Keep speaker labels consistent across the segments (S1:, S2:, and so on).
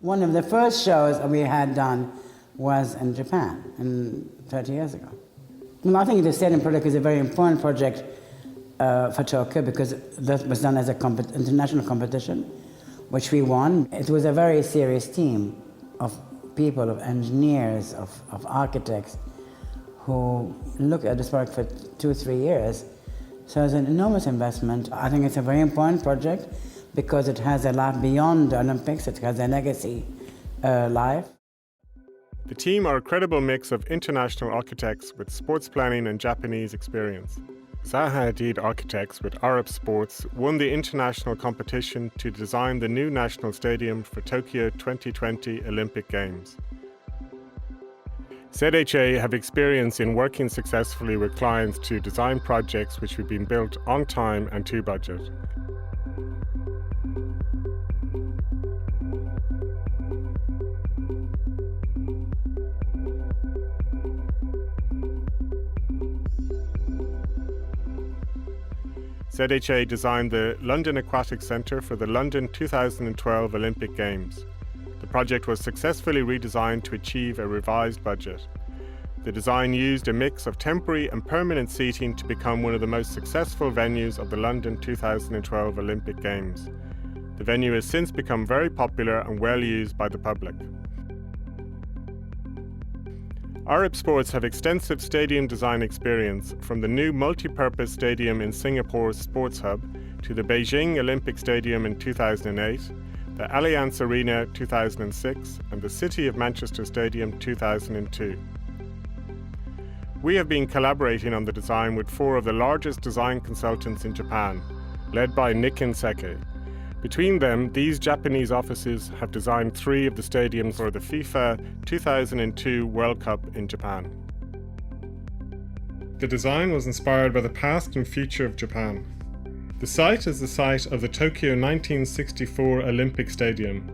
S1: One of the first shows we had done was in Japan 30 years ago. Well, I think the stadium project is a very important project for Tokyo because that was done as an international competition, which we won. It was a very serious team of people, of engineers, of architects who looked at this project for 2-3 years. So it's an enormous investment. I think it's a very important project because it has a life beyond the Olympics. It has a legacy life.
S2: The team are a credible mix of international architects with sports planning and Japanese experience. Zaha Hadid Architects with Arup Sports won the international competition to design the new national stadium for Tokyo 2020 Olympic Games. ZHA have experience in working successfully with clients to design projects which have been built on time and to budget. ZHA designed the London Aquatic Centre for the London 2012 Olympic Games. The project was successfully redesigned to achieve a revised budget. The design used a mix of temporary and permanent seating to become one of the most successful venues of the London 2012 Olympic Games. The venue has since become very popular and well used by the public. Arup Sports have extensive stadium design experience, from the new multi-purpose stadium in Singapore's Sports Hub to the Beijing Olympic Stadium in 2008, the Allianz Arena 2006 and the City of Manchester Stadium 2002. We have been collaborating on the design with 4 of the largest design consultants in Japan, led by Nikin Seke. Between them, these Japanese offices have designed 3 of the stadiums for the FIFA 2002 World Cup in Japan. The design was inspired by the past and future of Japan. The site is the site of the Tokyo 1964 Olympic Stadium,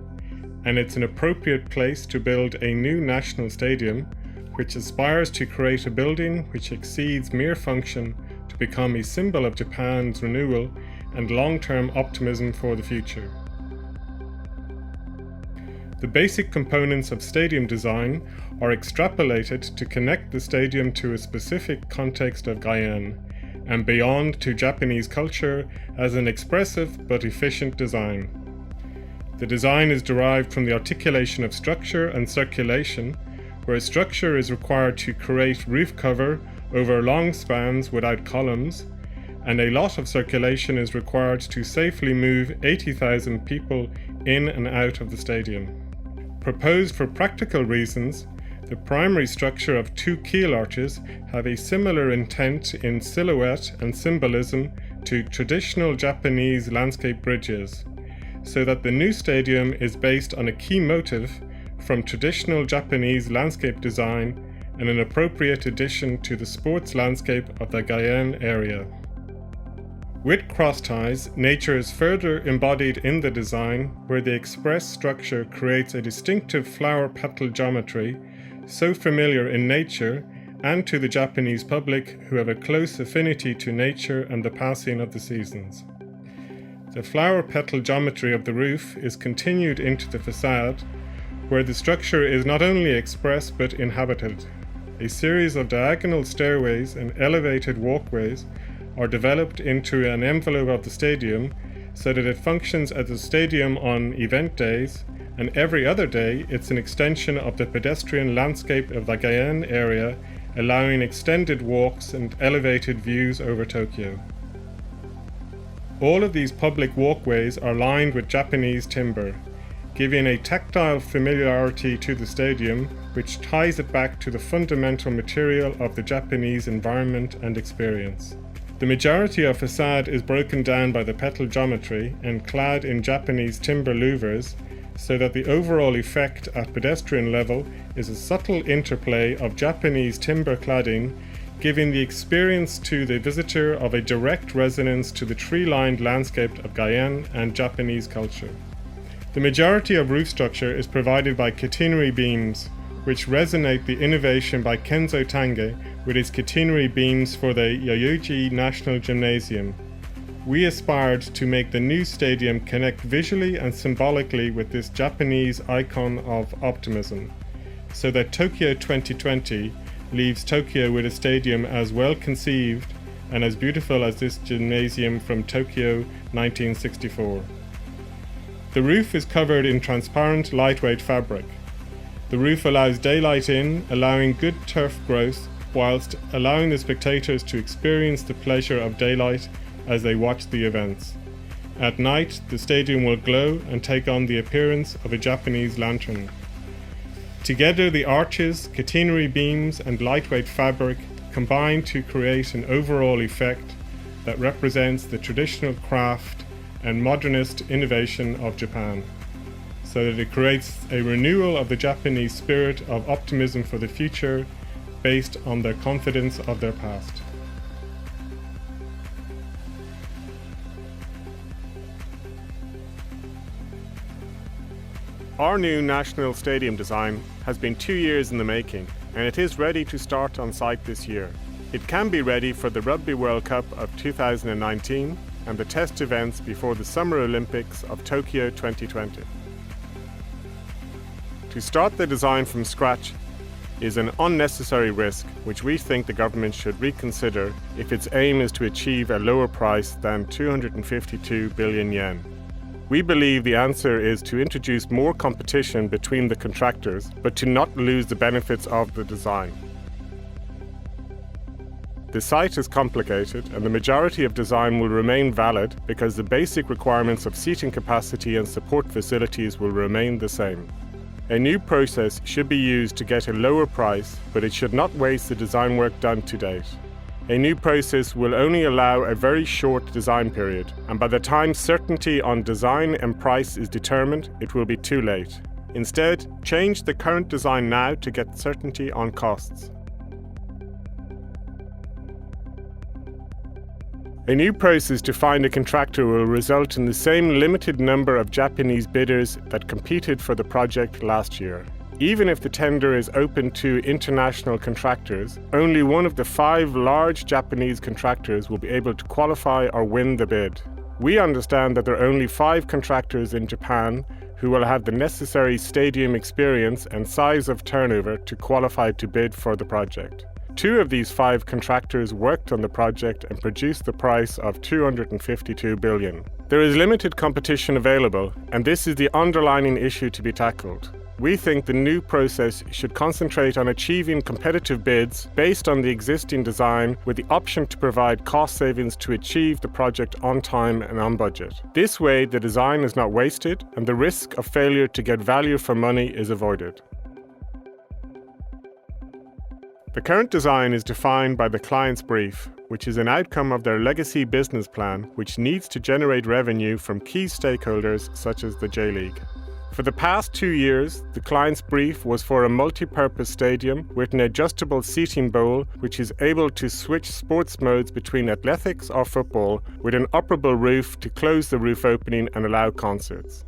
S2: and it's an appropriate place to build a new national stadium which aspires to create a building which exceeds mere function to become a symbol of Japan's renewal and long-term optimism for the future. The basic components of stadium design are extrapolated to connect the stadium to a specific context of Guyane and beyond to Japanese culture as an expressive but efficient design. The design is derived from the articulation of structure and circulation, where structure is required to create roof cover over long spans without columns, and a lot of circulation is required to safely move 80,000 people in and out of the stadium. Proposed for practical reasons, the primary structure of 2 keel arches have a similar intent in silhouette and symbolism to traditional Japanese landscape bridges, so that the new stadium is based on a key motif from traditional Japanese landscape design and an appropriate addition to the sports landscape of the Guyane area. With cross ties, nature is further embodied in the design, where the express structure creates a distinctive flower petal geometry, so familiar in nature and to the Japanese public who have a close affinity to nature and the passing of the seasons. The flower petal geometry of the roof is continued into the facade, where the structure is not only expressed but inhabited. A series of diagonal stairways and elevated walkways are developed into an envelope of the stadium so that it functions as a stadium on event days, and every other day it's an extension of the pedestrian landscape of the Guyane area, allowing extended walks and elevated views over Tokyo. All of these public walkways are lined with Japanese timber, giving a tactile familiarity to the stadium which ties it back to the fundamental material of the Japanese environment and experience. The majority of facade is broken down by the petal geometry and clad in Japanese timber louvers, so that the overall effect at pedestrian level is a subtle interplay of Japanese timber cladding, giving the experience to the visitor of a direct resonance to the tree-lined landscape of Guyane and Japanese culture. The majority of roof structure is provided by catenary beams, which resonate the innovation by Kenzo Tange with his catenary beams for the Yoyogi National Gymnasium. we aspired to make the new stadium connect visually and symbolically with this Japanese icon of optimism, so that Tokyo 2020 leaves Tokyo with a stadium as well conceived and as beautiful as this gymnasium from Tokyo 1964. The roof is covered in transparent, lightweight fabric. The roof allows daylight in, allowing good turf growth, whilst allowing the spectators to experience the pleasure of daylight as they watch the events. At night, the stadium will glow and take on the appearance of a Japanese lantern. Together, the arches, catenary beams, and lightweight fabric combine to create an overall effect that represents the traditional craft and modernist innovation of Japan, so that it creates a renewal of the Japanese spirit of optimism for the future based on their confidence of their past. Our new national stadium design has been 2 years in the making, and it is ready to start on site this year. It can be ready for the Rugby World Cup of 2019 and the test events before the Summer Olympics of Tokyo 2020. To start the design from scratch is an unnecessary risk which we think the government should reconsider if its aim is to achieve a lower price than 252 billion yen. We believe the answer is to introduce more competition between the contractors, but to not lose the benefits of the design. The site is complicated, and the majority of design will remain valid because the basic requirements of seating capacity and support facilities will remain the same. A new process should be used to get a lower price, but it should not waste the design work done to date. A new process will only allow a very short design period, and by the time certainty on design and price is determined, it will be too late. Instead, change the current design now to get certainty on costs. A new process to find a contractor will result in the same limited number of Japanese bidders that competed for the project last year. Even if the tender is open to international contractors, only one of the 5 large Japanese contractors will be able to qualify or win the bid. We understand that there are only 5 contractors in Japan who will have the necessary stadium experience and size of turnover to qualify to bid for the project. 2 of these 5 contractors worked on the project and produced the price of 252 billion. There is limited competition available, and this is the underlying issue to be tackled. We think the new process should concentrate on achieving competitive bids based on the existing design with the option to provide cost savings to achieve the project on time and on budget. This way, the design is not wasted and the risk of failure to get value for money is avoided. The current design is defined by the client's brief, which is an outcome of their legacy business plan, which needs to generate revenue from key stakeholders such as the J-League. For the past 2 years, the client's brief was for a multi-purpose stadium with an adjustable seating bowl which is able to switch sports modes between athletics or football with an operable roof to close the roof opening and allow concerts.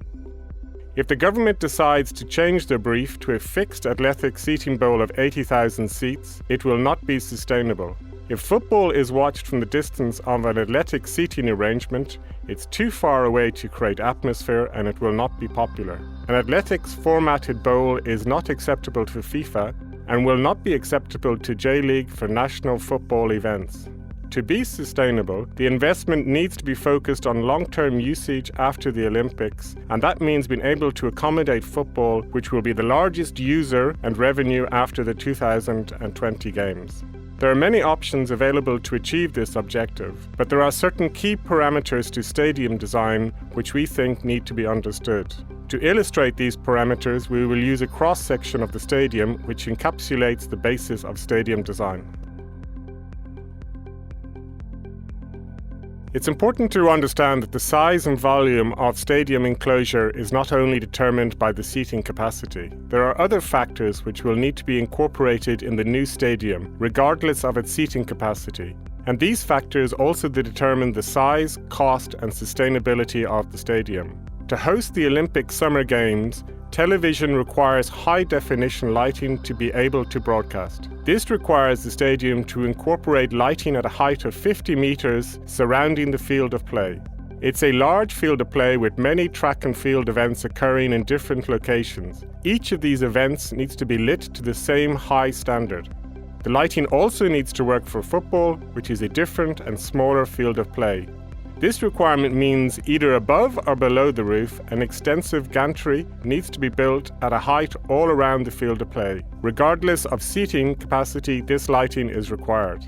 S2: If the government decides to change the brief to a fixed athletic seating bowl of 80,000 seats, it will not be sustainable. If football is watched from the distance of an athletic seating arrangement, it's too far away to create atmosphere and it will not be popular. An athletics formatted bowl is not acceptable to FIFA and will not be acceptable to J-League for national football events. To be sustainable, the investment needs to be focused on long-term usage after the Olympics, and that means being able to accommodate football, which will be the largest user and revenue after the 2020 Games. There are many options available to achieve this objective, but there are certain key parameters to stadium design which we think need to be understood. To illustrate these parameters, we will use a cross-section of the stadium which encapsulates the basis of stadium design. It's important to understand that the size and volume of stadium enclosure is not only determined by the seating capacity. There are other factors which will need to be incorporated in the new stadium, regardless of its seating capacity. And these factors also determine the size, cost, and sustainability of the stadium. To host the Olympic Summer Games, Television requires high-definition lighting to be able to broadcast. This requires the stadium to incorporate lighting at a height of 50 meters surrounding the field of play. It's a large field of play with many track and field events occurring in different locations. Each of these events needs to be lit to the same high standard. The lighting also needs to work for football, which is a different and smaller field of play. This requirement means either above or below the roof, an extensive gantry needs to be built at a height all around the field of play. Regardless of seating capacity, this lighting is required.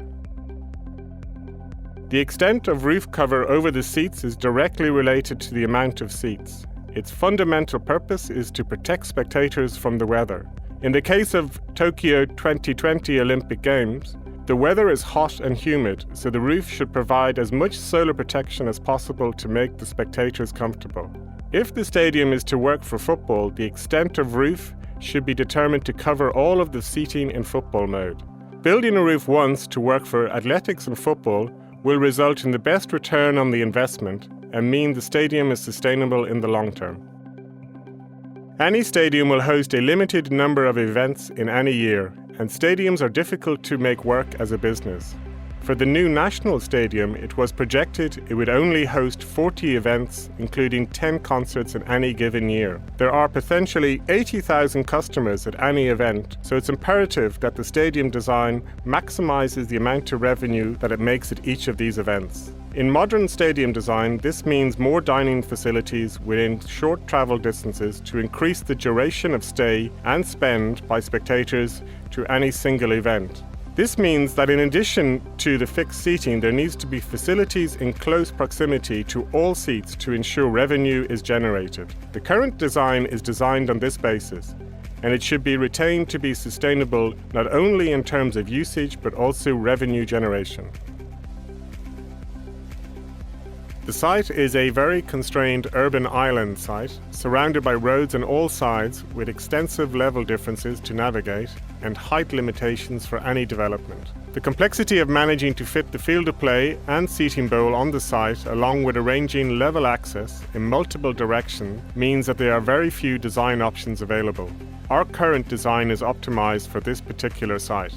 S2: The extent of roof cover over the seats is directly related to the amount of seats. Its fundamental purpose is to protect spectators from the weather. In the case of Tokyo 2020 Olympic Games, the weather is hot and humid, so the roof should provide as much solar protection as possible to make the spectators comfortable. If the stadium is to work for football, the extent of roof should be determined to cover all of the seating in football mode. Building a roof once to work for athletics and football will result in the best return on the investment and mean the stadium is sustainable in the long term. Any stadium will host a limited number of events in any year, and stadiums are difficult to make work as a business. For the new national stadium, it was projected it would only host 40 events, including 10 concerts in any given year. There are potentially 80,000 customers at any event, so it's imperative that the stadium design maximizes the amount of revenue that it makes at each of these events. In modern stadium design, this means more dining facilities within short travel distances to increase the duration of stay and spend by spectators to any single event. This means that in addition to the fixed seating, there needs to be facilities in close proximity to all seats to ensure revenue is generated. The current design is designed on this basis, and it should be retained to be sustainable not only in terms of usage but also revenue generation. The site is a very constrained urban island site, surrounded by roads on all sides with extensive level differences to navigate and height limitations for any development. The complexity of managing to fit the field of play and seating bowl on the site, along with arranging level access in multiple directions, means that there are very few design options available. Our current design is optimized for this particular site.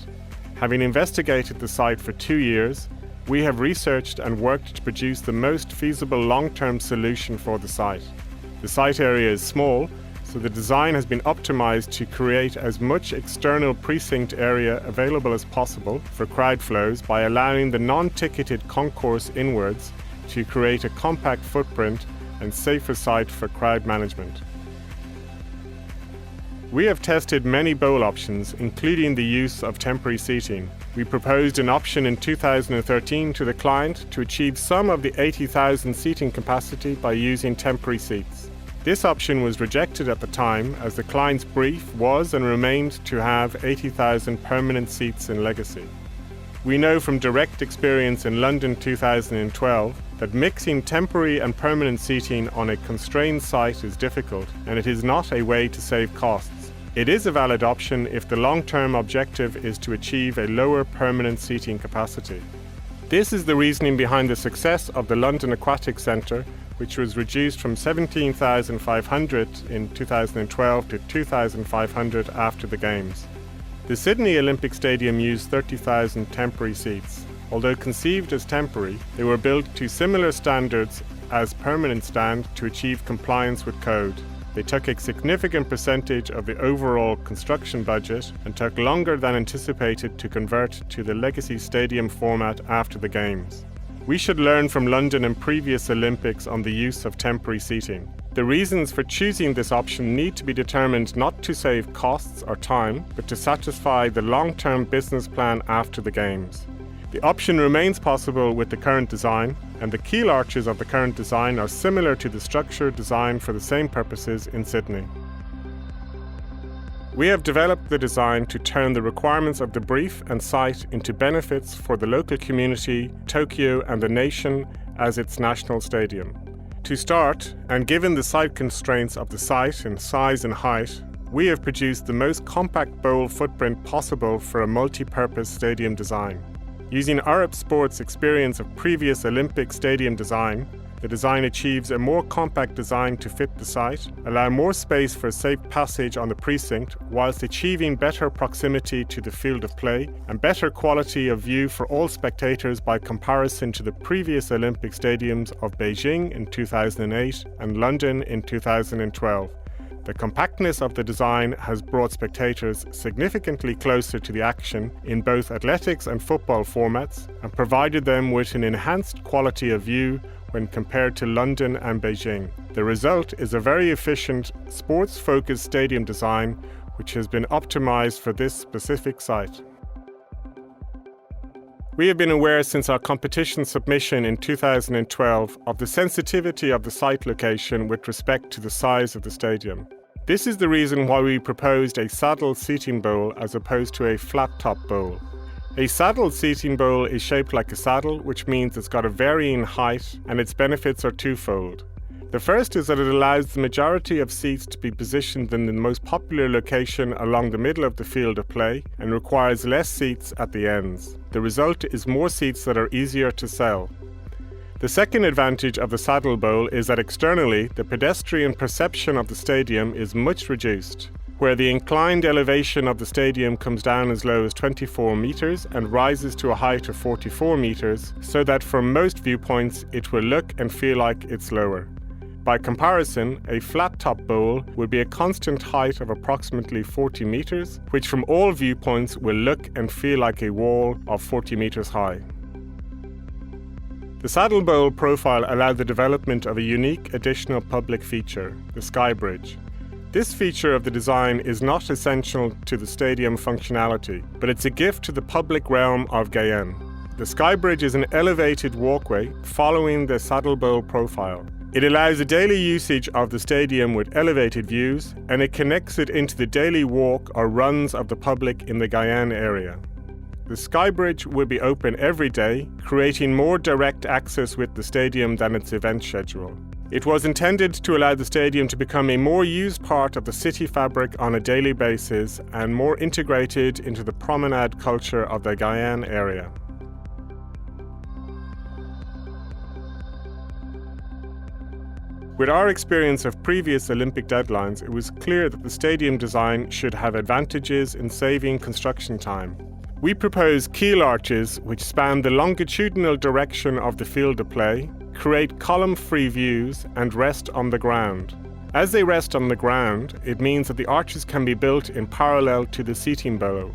S2: Having investigated the site for 2 years, we have researched and worked to produce the most feasible long-term solution for the site. The site area is small, so the design has been optimized to create as much external precinct area available as possible for crowd flows by allowing the non-ticketed concourse inwards to create a compact footprint and safer site for crowd management. We have tested many bowl options, including the use of temporary seating. We proposed an option in 2013 to the client to achieve some of the 80,000 seating capacity by using temporary seats. This option was rejected at the time as the client's brief was and remained to have 80,000 permanent seats in Legacy. We know from direct experience in London 2012 that mixing temporary and permanent seating on a constrained site is difficult, and it is not a way to save costs. It is a valid option if the long-term objective is to achieve a lower permanent seating capacity. This is the reasoning behind the success of the London Aquatic Centre, which was reduced from 17,500 in 2012 to 2,500 after the Games. The Sydney Olympic Stadium used 30,000 temporary seats. Although conceived as temporary, they were built to similar standards as permanent stand to achieve compliance with code. They took a significant percentage of the overall construction budget and took longer than anticipated to convert to the Legacy Stadium format after the Games. We should learn from London and previous Olympics on the use of temporary seating. The reasons for choosing this option need to be determined not to save costs or time, but to satisfy the long-term business plan after the Games. The option remains possible with the current design, and the keel arches of the current design are similar to the structure designed for the same purposes in Sydney. We have developed the design to turn the requirements of the brief and site into benefits for the local community, Tokyo and the nation as its national stadium. To start, and given the site constraints of the site in size and height, we have produced the most compact bowl footprint possible for a multi-purpose stadium design. Using Arup Sports' experience of previous Olympic stadium design, The design achieves a more compact design to fit the site, allow more space for safe passage on the precinct, whilst achieving better proximity to the field of play and better quality of view for all spectators by comparison to the previous Olympic stadiums of Beijing in 2008 and London in 2012. The compactness of the design has brought spectators significantly closer to the action in both athletics and football formats and provided them with an enhanced quality of view when compared to London and Beijing. The result is a very efficient, sports-focused stadium design which has been optimized for this specific site. We have been aware since our competition submission in 2012 of the sensitivity of the site location with respect to the size of the stadium. This is the reason why we proposed a saddle seating bowl as opposed to a flat-top bowl. A saddle seating bowl is shaped like a saddle, which means it's got a varying height, and its benefits are twofold. The first is that it allows the majority of seats to be positioned in the most popular location along the middle of the field of play and requires less seats at the ends. The result is more seats that are easier to sell. The second advantage of the saddle bowl is that externally, the pedestrian perception of the stadium is much reduced, where the inclined elevation of the stadium comes down as low as 24 metres and rises to a height of 44 metres, so that from most viewpoints it will look and feel like it's lower. By comparison, a flat-top bowl would be a constant height of approximately 40 metres, which from all viewpoints will look and feel like a wall of 40 metres high. The saddle bowl profile allowed the development of a unique additional public feature, the Sky Bridge. This feature of the design is not essential to the stadium functionality, but it's a gift to the public realm of Guyenne. The Sky Bridge is an elevated walkway following the saddle bowl profile. It allows a daily usage of the stadium with elevated views, and it connects it into the daily walk or runs of the public in the Guyenne area. The Sky Bridge will be open every day, creating more direct access with the stadium than its event schedule. It was intended to allow the stadium to become a more used part of the city fabric on a daily basis and more integrated into the promenade culture of the Guyenne area. With our experience of previous Olympic deadlines, it was clear that the stadium design should have advantages in saving construction time. We propose keel arches which span the longitudinal direction of the field of play, create column-free views, and rest on the ground. As they rest on the ground, it means that the arches can be built in parallel to the seating below.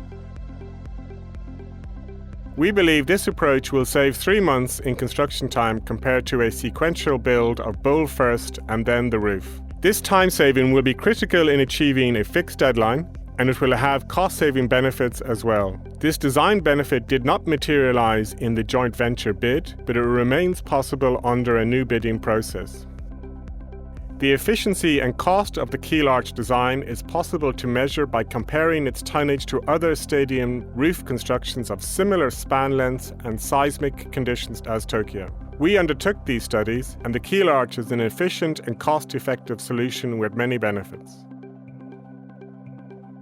S2: We believe this approach will save 3 months in construction time compared to a sequential build of bowl first and then the roof. This time saving will be critical in achieving a fixed deadline, and it will have cost-saving benefits as well. This design benefit did not materialize in the joint venture bid, but it remains possible under a new bidding process. The efficiency and cost of the keel arch design is possible to measure by comparing its tonnage to other stadium roof constructions of similar span lengths and seismic conditions as Tokyo. We undertook these studies, and the keel arch is an efficient and cost-effective solution with many benefits.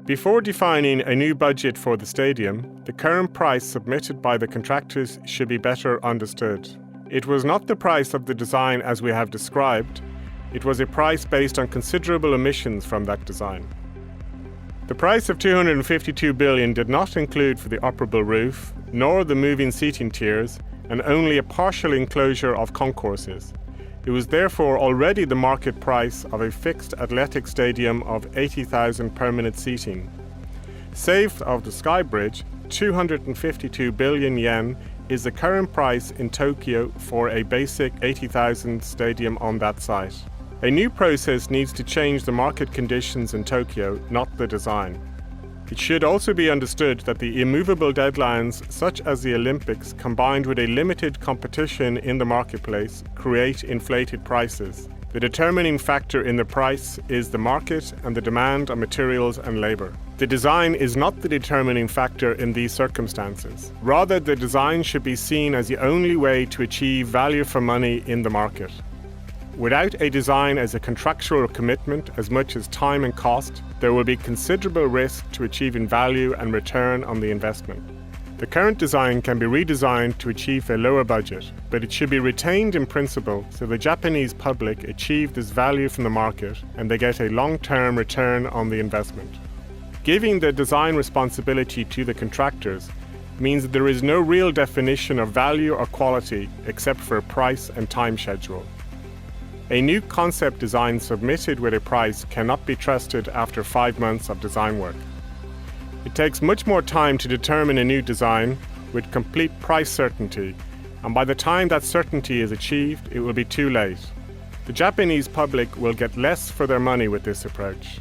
S2: Before defining a new budget for the stadium, the current price submitted by the contractors should be better understood. It was not the price of the design as we have described. It was a price based on considerable omissions from that design. The price of 252 billion did not include for the operable roof, nor the moving seating tiers, and only a partial enclosure of concourses. It was therefore already the market price of a fixed athletic stadium of 80,000 permanent seating. Saved of the Sky Bridge, 252 billion yen is the current price in Tokyo for a basic 80,000 stadium on that site. A new process needs to change the market conditions in Tokyo, not the design. It should also be understood that the immovable deadlines, such as the Olympics, combined with a limited competition in the marketplace, create inflated prices. The determining factor in the price is the market and the demand on materials and labor. The design is not the determining factor in these circumstances. Rather, the design should be seen as the only way to achieve value for money in the market. Without a design as a contractual commitment as much as time and cost, there will be considerable risk to achieving value and return on the investment. The current design can be redesigned to achieve a lower budget, but it should be retained in principle so the Japanese public achieve this value from the market and they get a long-term return on the investment. Giving the design responsibility to the contractors means that there is no real definition of value or quality except for a price and time schedule. A new concept design submitted with a price cannot be trusted after 5 months of design work. It takes much more time to determine a new design with complete price certainty, and by the time that certainty is achieved, it will be too late. The Japanese public will get less for their money with this approach.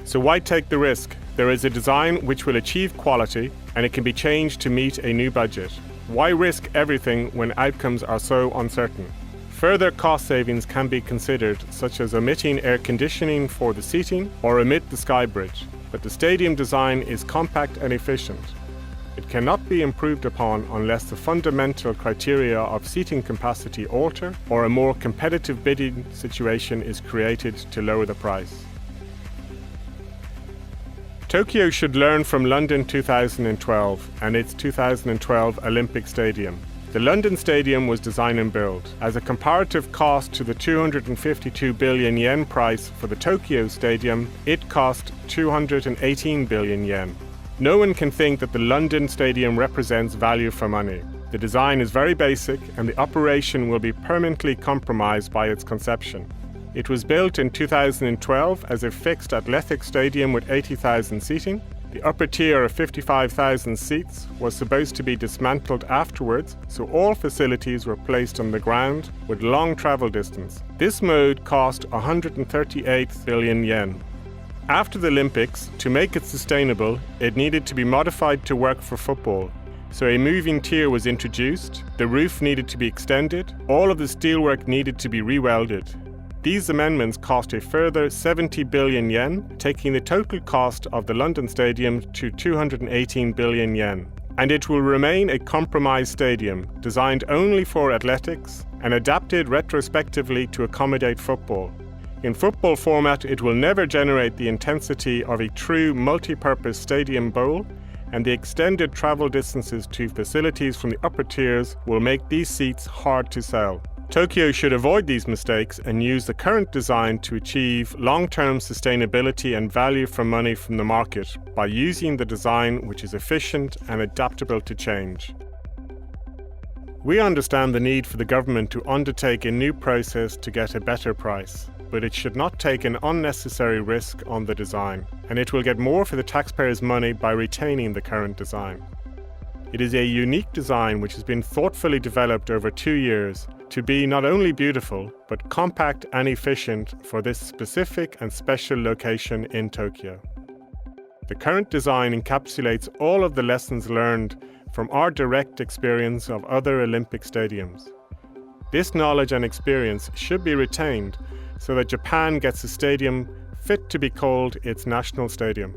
S2: So why take the risk? There is a design which will achieve quality, and it can be changed to meet a new budget. Why risk everything when outcomes are so uncertain? Further cost savings can be considered, such as omitting air conditioning for the seating or omit the sky bridge. But the stadium design is compact and efficient. It cannot be improved upon unless the fundamental criteria of seating capacity alter or a more competitive bidding situation is created to lower the price. Tokyo should learn from London 2012 and its 2012 Olympic Stadium. The London Stadium was design and build. As a comparative cost to the 252 billion yen price for the Tokyo Stadium, it cost 218 billion yen. No one can think that the London Stadium represents value for money. The design is very basic and the operation will be permanently compromised by its conception. It was built in 2012 as a fixed athletic stadium with 80,000 seating. The upper tier of 55,000 seats was supposed to be dismantled afterwards, so all facilities were placed on the ground with long travel distance. This mode cost 138 billion yen. After the Olympics, to make it sustainable, it needed to be modified to work for football. So a moving tier was introduced, the roof needed to be extended, all of the steelwork needed to be re-welded. These amendments cost a further 70 billion yen, taking the total cost of the London Stadium to 218 billion yen. And it will remain a compromised stadium, designed only for athletics and adapted retrospectively to accommodate football. In football format, it will never generate the intensity of a true multi-purpose stadium bowl, and the extended travel distances to facilities from the upper tiers will make these seats hard to sell. Tokyo should avoid these mistakes and use the current design to achieve long-term sustainability and value for money from the market by using the design which is efficient and adaptable to change. We understand the need for the government to undertake a new process to get a better price, but it should not take an unnecessary risk on the design, and it will get more for the taxpayers' money by retaining the current design. It is a unique design which has been thoughtfully developed over 2 years to be not only beautiful, but compact and efficient for this specific and special location in Tokyo. The current design encapsulates all of the lessons learned from our direct experience of other Olympic stadiums. This knowledge and experience should be retained so that Japan gets a stadium fit to be called its national stadium.